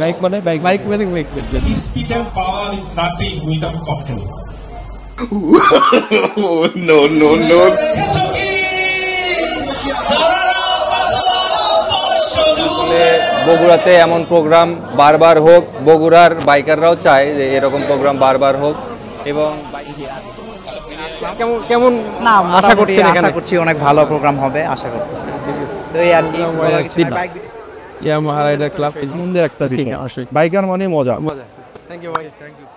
Bike মানে bike bike মানে bike Speed and power is nothing without control. No, no, no. বগুড়াতে এমন programme বারবার হোক, বগুড়ার বাইকাররাও চায় যে এরকম প্রোগ্রাম বারবার হোক। এবং কেমন কেমন না আশা করছেন? আশা করছি অনেক ভালো প্রোগ্রাম হবে, আশা করতেছি। তো এই আর কি ইয়ামাহা রাইডার ক্লাব সুন্দর একটা বিষয়। বাইকার মানে মজা। থ্যাংক ইউ ভাই, থ্যাংক ইউ।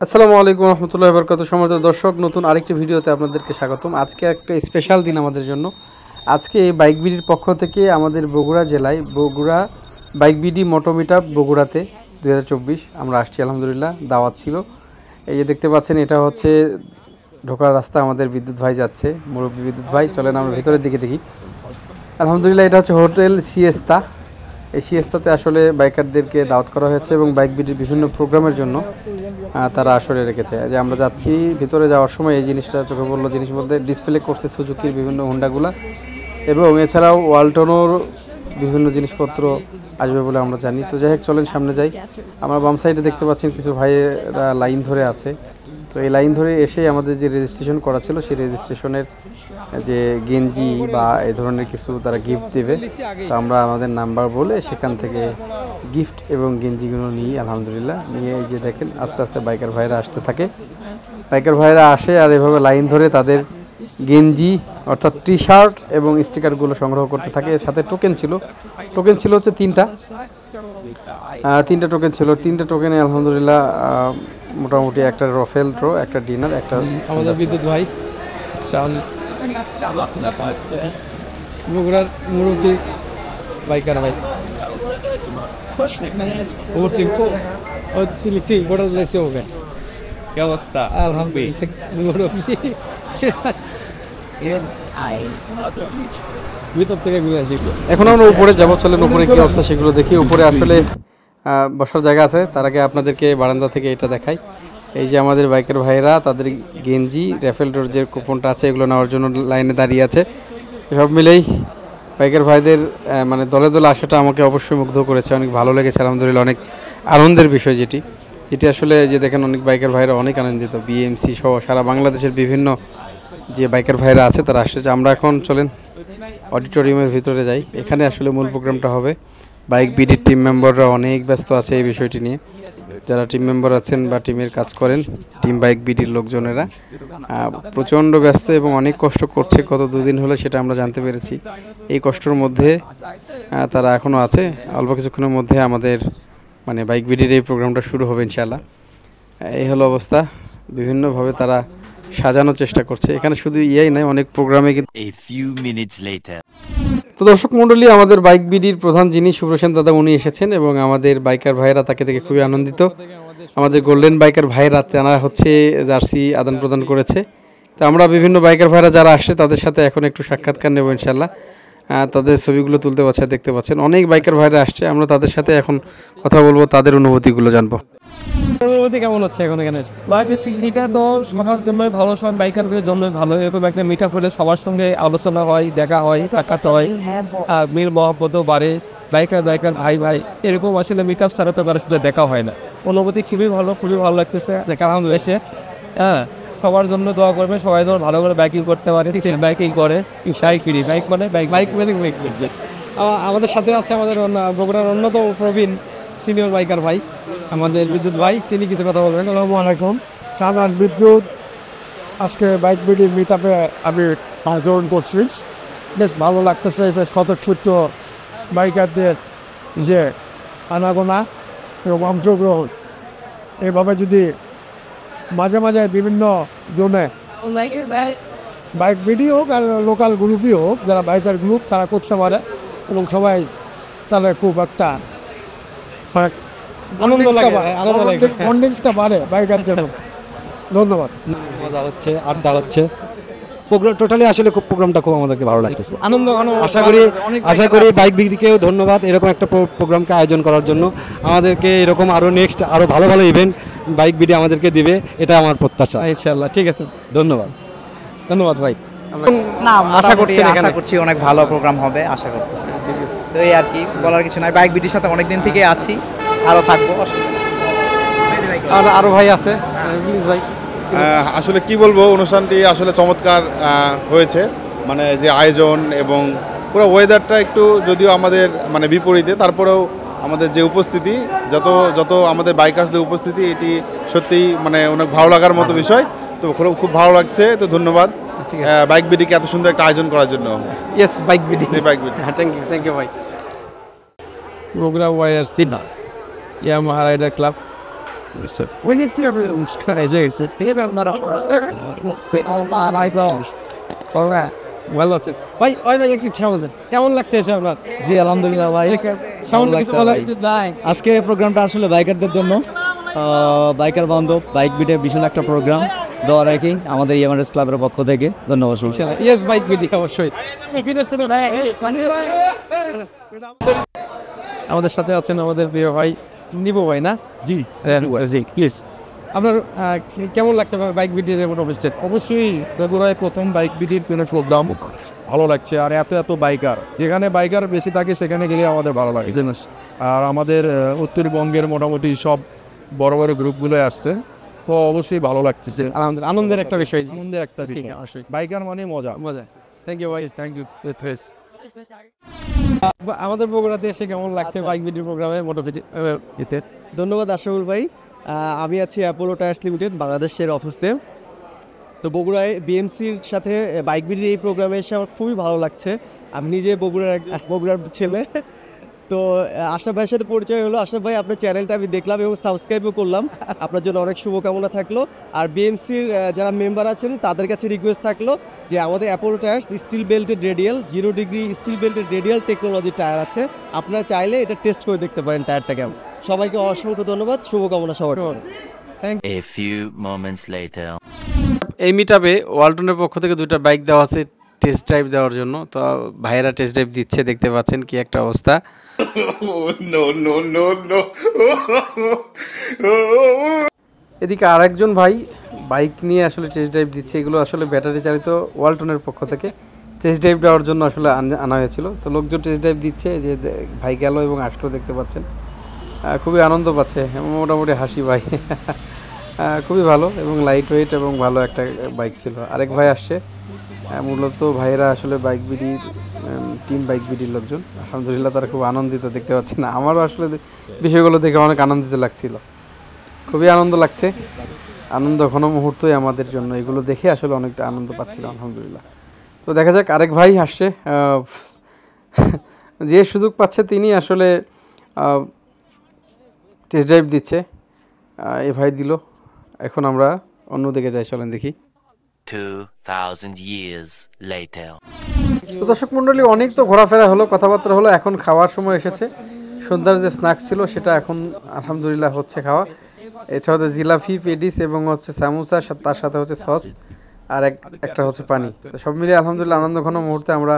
আসসালামু আলাইকুম রহমতুল্লাহি ওয়া বারাকাতুহু। সম্মানিত দর্শক, নতুন আরেকটি ভিডিওতে আপনাদেরকে স্বাগতম। আজকে একটা স্পেশাল দিন আমাদের জন্য। আজকে বাইক বিডির পক্ষ থেকে আমাদের বগুড়া জেলায় বগুড়া বাইক বিডি মোটো মিটআপ বগুড়াতে 2024 আমরা আসছি। আলহামদুলিল্লাহ দাওয়াত ছিল। এই যে দেখতে পাচ্ছেন, এটা হচ্ছে ঢোকার রাস্তা। আমাদের বিদ্যুৎ ভাই যাচ্ছে, মুরব্বী বিদ্যুৎ ভাই। চলেন আমরা ভিতরের দিকে দেখি। আলহামদুলিল্লাহ এটা হচ্ছে হোটেল সিয়েস্তা। এই সিয়েস্তাতে আসলে বাইকারদেরকে দাওয়াত করা হয়েছে এবং বাইক বিডির বিভিন্ন প্রোগ্রামের জন্য তারা আসলে রেখেছে। যে আমরা যাচ্ছি ভিতরে যাওয়ার সময় এই জিনিসটা চোখে পড়লো। জিনিস বলতে ডিসপ্লে করছে সুজুকির বিভিন্ন হোন্ডাগুলা এবং এছাড়াও ওয়ালটনের বিভিন্ন জিনিসপত্র আসবে বলে আমরা জানি। তো যাই হোক, চলেন সামনে যাই। আমরা বাম সাইডে দেখতে পাচ্ছেন কিছু ভাইয়েরা লাইন ধরে আছে। তো এই লাইন ধরে এসে আমাদের যে রেজিস্ট্রেশন করা ছিল, সেই রেজিস্ট্রেশনের যে গেঞ্জি বা এই ধরনের কিছু তারা গিফট দেবে। তো আমরা আমাদের নাম্বার বলে সেখান থেকে গিফট এবং গেঞ্জিগুলো নিই। আলহামদুলিল্লাহ নিয়ে এই যে দেখেন আস্তে আস্তে বাইকার ভাইরা আসতে থাকে। বাইকার ভাইরা আসে আর এভাবে লাইন ধরে তাদের গেঞ্জি অর্থাৎ টি শার্ট এবং স্টিকারগুলো সংগ্রহ করতে থাকে। এর সাথে টোকেন ছিল হচ্ছে তিনটা টোকেন ছিল। তিনটা টোকেনে আলহামদুলিল্লাহ মোটামুটি একটা রফেল ড্র, একটা ডিনার, একটা আমাদের বিদ্যুৎ ভাই বগুড়ার মুরব্বী বাইকার ভাই কি অবস্থা? আলহামদুলিল্লাহ এখন আমরা উপরে যাবো। চলেন উপরে কি অবস্থা সেগুলো দেখি। উপরে আসলে বসার জায়গা আছে। তার আগে আপনাদেরকে বারান্দা থেকে এটা দেখাই। এই যে আমাদের বাইকের ভাইরা তাদের গেঞ্জি র্যাফেল ডোর যে কুপনটা আছে এগুলো নেওয়ার জন্য লাইনে দাঁড়িয়ে আছে। সব মিলেই বাইকের ভাইদের মানে দলে দলে আসাটা আমাকে অবশ্যই মুগ্ধ করেছে, অনেক ভালো লেগেছে। আলহামদুলিল্লাহ অনেক আনন্দের বিষয় যেটি আসলে যে দেখেন অনেক বাইকের ভাইরা অনেক আনন্দিত। বিএমসি সহ সারা বাংলাদেশের বিভিন্ন যে বাইকার ভাইরা আছে তারা আসছে। আমরা এখন চলেন অডিটোরিয়ামের ভিতরে যাই। এখানে আসলে মূল প্রোগ্রামটা হবে। বাইক বিডির টিম মেম্বাররা অনেক ব্যস্ত আছে এই বিষয়টি নিয়ে। যারা টিম মেম্বার আছেন বা টিমের কাজ করেন, টিম বাইক বিডির লোকজনেরা প্রচণ্ড ব্যস্ত এবং অনেক কষ্ট করছে। গত দুদিন হলে সেটা আমরা জানতে পেরেছি। এই কষ্টের মধ্যে তারা এখনও আছে। অল্প কিছুক্ষণের মধ্যে আমাদের মানে বাইক বিডির এই প্রোগ্রামটা শুরু হবে ইনশাআল্লাহ। এই হলো অবস্থা। বিভিন্নভাবে তারা সাজানোর চেষ্টা করছে। এখানে শুধু ইয়াই নয়, অনেক প্রোগ্রামে কিন্তু। তো দর্শক মণ্ডলী, আমাদের বাইক বিডির প্রধান যিনি সুব্রসেন দাদা, উনি এসেছেন এবং আমাদের বাইকার ভাইয়েরা তাকে দেখে খুবই আনন্দিত। আমাদের গোল্ডেন বাইকার ভাইয়েরা তারা হচ্ছে জার্সি আদান প্রদান করেছে। তো আমরা বিভিন্ন বাইকার ভাইয়েরা যারা আসছে তাদের সাথে এখন একটু সাক্ষাৎকার নেব ইনশাল্লাহ। তাদের ছবিগুলো তুলতে পারছে, দেখতে পাচ্ছেন অনেক বাইকার ভাইরা আসছে। আমরা তাদের সাথে এখন কথা বলবো, তাদের অনুভূতিগুলো জানবো। অনুভূতি কেমন হচ্ছে এখন এখানে? এটা তো সবার জন্যই ভালো, সব বাইকারদের জন্যই ভালো। এরকম একটা মিট আপ হলে সবার সঙ্গে আলোচনা হয়, দেখা হয়, টাকাতে হয়, মিল মহব্বতও বাড়ে। বাইকার ভাই এরকম আসলে মিট আপ ছাড়া তো কারোর সাথে দেখা হয় না। অনুভূতি খুবই ভালো লাগতেছে। আলহামদুলিল্লাহ এসে সবার জন্য দোয়া করবে, সবাই যেন ভালো করে বাইকিং করতে পারে, বাইকিং করে সাইকিরি বাইক মানে বাইক মানে বাইক। আমাদের সাথে আছে আমাদের বগুড়ার অন্যতম প্রবীণ সিনিয়র বাইকার ভাই আমাদের বিদ্যুৎ ভাই, তিনি কিছু কথা বলবেন। আসসালামু আলাইকুম, সাধারণ বিদ্যুৎ। আজকে বাইক বিডি মিট আপে আমি অংশগ্রহণ করছি। বেশ ভালো লাগতেছে যে স্বতঃস্ফূর্ত বাইকারদের যে আনাগোনা এবং অংশগ্রহণ, এভাবে যদি মাঝে মাঝে বিভিন্ন জোনে বাইক বিডি হোক আর লোকাল গ্রুপই হোক, যারা বাইকার গ্রুপ তারা করতে পারে এবং সবাই তাহলে খুব একটা বন্ডিংটা বাড়ে বাইকারদের। ধন্যবাদ। মজা হচ্ছে, আড্ডা হচ্ছে, প্রোগ্রাম টোটালি আসলে খুব প্রোগ্রামটা খুব আমাদেরকে ভালো লাগতেছে। আশা করি বাইক বিক্রিকেও ধন্যবাদ এরকম একটা প্রোগ্রামকে আয়োজন করার জন্য। আমাদেরকে এরকম আরও নেক্সট আরও ভালো ইভেন্ট বাইক বিডি আমাদেরকে দিবে, এটা আমার প্রত্যাশা। ইনশাআল্লাহ। ঠিক আছে, ধন্যবাদ ভাই। না আশা আশা করছেন করছি এখানে? অনেক ভালো প্রোগ্রাম হবে আশা করতেছি। ঠিক আছে। তো এই আর কি বলার কিছু নাই, বাইক বিটির সাথে অনেক দিন থেকে আছি, আরো থাকবো। আর আরো ভাই আছে, প্লিজ ভাই। আসলে কি বলবো, অনুষ্ঠানটি আসলে চমৎকার হয়েছে, মানে যে আয়োজন এবং পুরো ওয়েদারটা একটু যদিও আমাদের মানে বিপরীতে, তারপরেও আমাদের যে উপস্থিতি, যত আমাদের বাইকার্সদের উপস্থিতি, এটি সত্যিই মানে অনেক ভালো লাগার মতো বিষয়। তো খুব ভালো লাগছে, তো ধন্যবাদ বাইক বিডিকে এত সুন্দর একটা আয়োজন করার জন্য। Yes, bike BD. Bike BD, হ্যাঁ, থ্যাংক ইউ ভাই। program wire Sina. Yamaha Rider Club. So, when it's your ভালো আছে ভাই। ওই ভাই একটু কেমন লাগছে এসে আপনার? জি আলহামদুলিল্লাহ ভাই, কেমন লাগছে ভাই? আজকে প্রোগ্রামটা আসলে বাইকারদের জন্য, বাইকার বান্ধব বাইক বিটে ভীষণ একটা প্রোগ্রাম দেওয়া রাখি আমাদের এমআরএস ক্লাবের পক্ষ থেকে। ধন্যবাদ সবাই। ইয়েস, বাইক বিডি অবশ্যই। আমাদের সাথে আছেন আমাদের প্রিয় ভাই নিবু ভাই, না? জি জি প্লিজ। আপনার কেমন লাগছে বাইক বিডির অনুষ্ঠান? অবশ্যই বগুড়ায় প্রথম বাইক বিটির কোনো প্রোগ্রাম, ভালো লাগছে। আর এত বাইকার, যেখানে বাইকার বেশি থাকে সেখানে গেলে আমাদের ভালো লাগে। আর আমাদের উত্তরবঙ্গের মোটামুটি সব বড় বড় গ্রুপগুলো আসছে, তো অবশ্যই ভালো লাগতেছে। আলহামদুলিল্লাহ, আনন্দের একটা বিষয়। আনন্দের একটা বিষয়, বাইকার মানে মজা। থ্যাংক ইউ ভাই। Thank you. আমাদের বগুড়াতে এসে কেমন লাগছে বাইক বিডির প্রোগ্রামে মোটামুটি এতে? ধন্যবাদ আশরাফুল ভাই। আমি আছি অ্যাপোলো টায়ার্স লিমিটেড বাংলাদেশের অফিসে। তো বগুড়ায় বিএমসির সাথে বাইক বিডির এই প্রোগ্রামে এসে আমার খুবই ভালো লাগছে। আমি নিজে বগুড়ার ছেলে। তো আশরাফ ভাইয়ের সাথে পরিচয় হলো। আশরাফ ভাই, আপনার চ্যানেলটা আমি দেখলাম এবং সাবস্ক্রাইবও করলাম। আপনার জন্য অনেক শুভকামনা থাকলো। আর বিএমসির যারা মেম্বার আছেন তাদের কাছে রিকোয়েস্ট থাকলো যে আমাদের Apollo tyres steel belted radial 0 degree steel belted radial technology tyre আছে, আপনারা চাইলে এটা টেস্ট করে দেখতে পারেন টায়ারটা কেমন। সবাইকে অসংখ্য ধন্যবাদ, শুভকামনা সবার। A few moments later. এই মিটআপে ওয়ালটনের পক্ষ থেকে 2টা বাইক দেওয়া আছে টেস্ট ড্রাইভ দেওয়ার জন্য। তো ভাইয়েরা টেস্ট ড্রাইভ দিচ্ছে, দেখতে পাচ্ছেন কি একটা অবস্থা। এদিকে আরেকজন ভাই বাইক নিয়ে আসলে টেস্ট ড্রাইভ দিচ্ছে। এগুলো আসলে ব্যাটারি চালিত ওয়ালটনের পক্ষ থেকে টেস্ট ড্রাইভ দেওয়ার জন্য আসলে আনা হয়েছিল। তো লোকজন টেস্ট ড্রাইভ দিচ্ছে, যে ভাই গেল এবং আসলো, দেখতে পাচ্ছেন। খুবই আনন্দ পাচ্ছে, মোটামুটি হাসি ভাই। খুবই ভালো এবং লাইট ওয়েট এবং ভালো একটা বাইক ছিল। আরেক ভাই আসছে, মূলত ভাইয়েরা আসলে বাইক বিডির টিম বাইক বিডির লোকজন। আলহামদুলিল্লাহ, তারা খুব আনন্দিত, দেখতে পাচ্ছি না। আমারও আসলে বিষয়গুলো দেখে অনেক আনন্দিত লাগছিল, খুবই আনন্দ লাগছে। আনন্দ ঘন মুহূর্তই আমাদের জন্য, এগুলো দেখে আসলে অনেকটা আনন্দ পাচ্ছিলাম আলহামদুলিল্লাহ। তো দেখা যাক, আরেক ভাই আসছে, যে সুযোগ পাচ্ছে তিনি আসলে টেস্ট ড্রাইভ দিচ্ছে। এই ভাই দিল, এখন আমরা অন্যদিকে যাই, চলেন দেখি। 2000 years later. তো দর্শক মণ্ডলী, অনেক তো ঘোরাফেরা হলো, কথাবার্তা হলো, এখন খাওয়ার সময় এসেছে। সন্ধ্যার যে স্ন্যাক্স ছিল সেটা এখন আলহামদুলিল্লাহ হচ্ছে খাওয়া। এটা হচ্ছে জিলাপি, পেডিস এবং হচ্ছে সামোসা, তার সাথে হচ্ছে সস, আর একটা হচ্ছে পানি। তো সব মিলিয়ে আলহামদুলিল্লাহ আনন্দ ঘন মুহূর্তে আমরা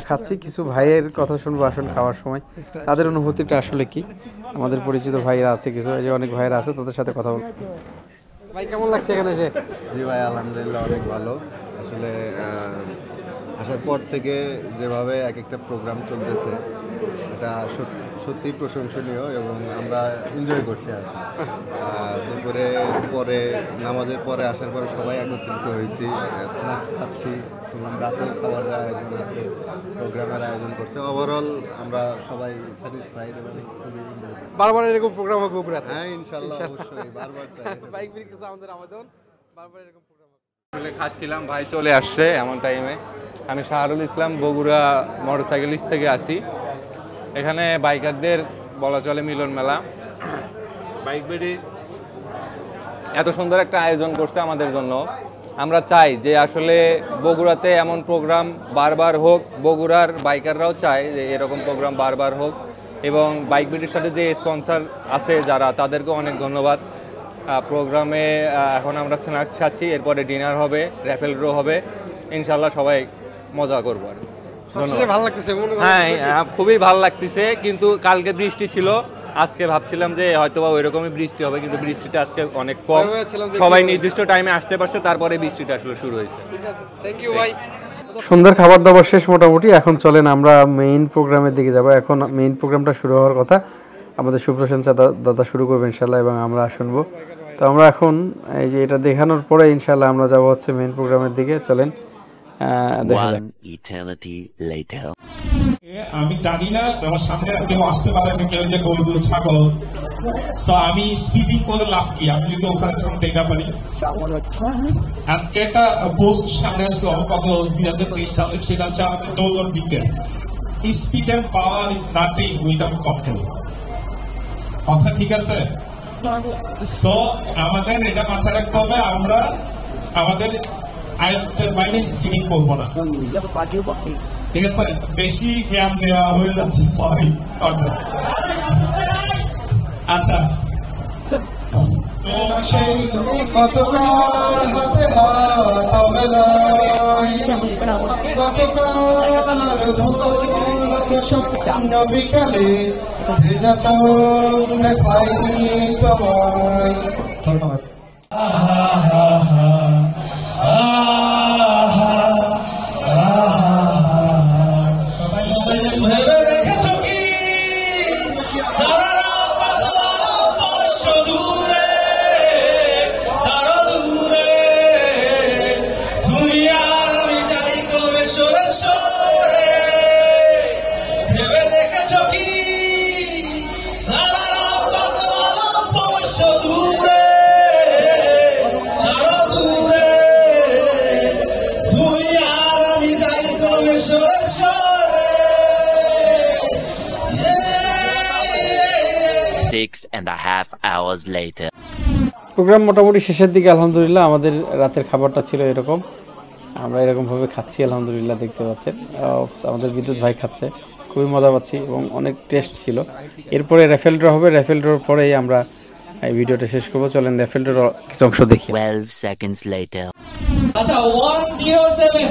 খাচ্ছি। কিছু ভাইয়ের কথা শুনবো আসুন খাওয়ার সময়, তাদের অনুভূতিটা আসলে কি। আমাদের পরিচিত ভাইয়েরা আছে কিছু, এই যে অনেক ভাইয়েরা আছে, তাদের সাথে কথা বলবো। ভাই কেমন লাগছে এখানে এসে? জি ভাই, আলহামদুলিল্লাহ অনেক ভালো। আসলে আসার পর থেকে যেভাবে এক একটা প্রোগ্রাম চলতেছে, এটা সত্যি প্রশংসনীয় এবং আমরা এনজয় করছি। আর দুপুরে পরে নামাজের পরে আসার পরে সবাই একত্রিত হয়েছি, স্ন্যাক্স খাচ্ছি, শুনলাম রাতেও খাবার আয়োজন আছে, প্রোগ্রামের আয়োজন করছে। ওভারঅল আমরা সবাই স্যাটিসফাইড এবং খুবই বারবার এরকম প্রোগ্রাম হবে বগুড়াতে। হ্যাঁ ইনশাআল্লাহ, অবশ্যই বারবার চাই। বাইক বিক্রি আমাদের আবেদন, বারবার এরকম প্রোগ্রাম আসলে খাচ্ছিলাম, ভাই চলে আসছে এমন টাইমে। আমি শাহরুল ইসলাম, বগুড়া মোটরসাইকেলিস্ট থেকে আসি। এখানে বাইকারদের বলা চলে মিলন মেলা। বাইক বিডি এত সুন্দর একটা আয়োজন করছে আমাদের জন্য। আমরা চাই যে আসলে বগুড়াতে এমন প্রোগ্রাম বারবার হোক, বগুড়ার বাইকাররাও চায় যে এরকম প্রোগ্রাম বারবার হোক। এবং বাইক বিডির সাথে যে স্পন্সর আছে যারা, তাদেরকে অনেক ধন্যবাদ। প্রোগ্রামে এখন আমরা স্ন্যাক্স খাচ্ছি, এরপরে ডিনার হবে, র্যাফেল ড্র হবে, ইনশাল্লাহ সবাই মজা করবো আর। ভালো লাগতেছে? হ্যাঁ, খুবই ভালো লাগতেছে, কিন্তু কালকে বৃষ্টি ছিল, আজকে ভাবছিলাম যে হয়তোবা ওইরকমই বৃষ্টি হবে, কিন্তু বৃষ্টিটা আজকে অনেক কম। সবাই নির্দিষ্ট টাইমে আসতে পারছে, তারপরে বৃষ্টিটা আসলে শুরু হয়েছে। সন্ধ্যার খাবার দাবার শেষ মোটামুটি, এখন চলেন আমরা মেইন প্রোগ্রামের দিকে যাব। এখন মেইন প্রোগ্রামটা শুরু হওয়ার কথা, আমাদের সুপ্রশান্ত দাদা শুরু করবে ইনশাল্লাহ এবং আমরা শুনবো। তো আমরা এখন এই যে এটা দেখানোর পরে ইনশাল্লাহ আমরা যাব হচ্ছে মেইন প্রোগ্রামের দিকে। চলেন দেখা যাক। আমি জানি না আমার সামনে কেউ আসতে পারে না, কেউ যে গরুগুলো ছাগল, সো আমি স্পিডিং করে লাভ কি, আমি যদি ওখানে তখন দেখা পারি। আজকে একটা পোস্ট সামনে আসলো কত 2023 সালে, সেটা হচ্ছে আমাদের দৌড়বিদের speed and power is nothing without control. কথা ঠিক আছে? সো আমাদের এটা মাথায় রাখতে হবে, আমরা আমাদের আয়ত্তের বাইরে স্পিডিং করবো না, ঠিক আছে? বেশি জ্ঞান দেওয়া হয়ে যাচ্ছে, সরি। আচ্ছা, বিকালে ভেজা চাউল খাইনি তোমায়। ধন্যবাদ। প্রোগ্রাম মোটামুটি শেষের দিকে আলহামদুলিল্লাহ। আমাদের রাতের খাবারটা ছিল এরকম, আমরা এরকমভাবে খাচ্ছি আলহামদুলিল্লাহ। দেখতে পাচ্ছেন আমাদের বিদ্যুৎ ভাই খাচ্ছে, খুবই মজা পাচ্ছি এবং অনেক টেস্ট ছিল। এরপরে র্যাফেল ড্র হবে, র্যাফেল ড্রর পরেই আমরা এই ভিডিওটা শেষ করবো। চলেন র্যাফেল ড্রর কিছু অংশ দেখি। 12 seconds later. আচ্ছা 107